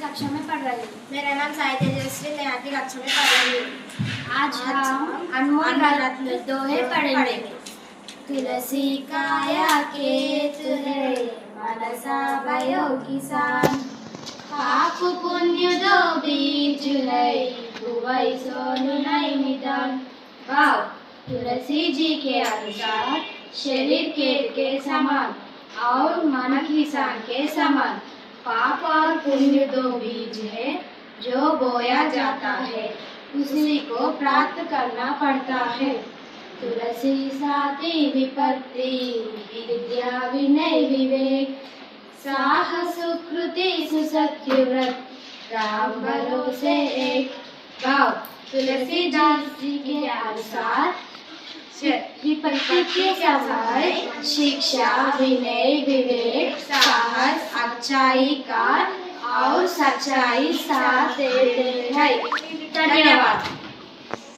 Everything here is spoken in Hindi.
कक्षा में पढ़ रही हूँ। मेरा नाम साई तेजस्वी, मैं 8वीं कक्षा में पढ़ रही हूँ। आज हम अनमोल रत्न दोहे पढ़ेंगे। तुलसी काया केत है, मनसा भयो किसान। पाप पुण्य दो बीज है, बुआई सोनु नहीं निदान। भाव: तुलसी जी के अनुसार शरीर केत के समान और मन किसान के समान। पाप और पुण्य दो बीज है, जो बोया जाता है उसी को प्राप्त करना पड़ता है। तुलसी साथी विपत्ति, विद्या विनय विवेक। साहस सुकृति सुसत्य व्रत, राम भरोसे एक। भाव: तुलसीदास जी के अनुसार विपत्ति के समय शिक्षा, विनय, विवेक, साहस, अच्छाई का और सच्चाई साथ देते हैं। धन्यवाद।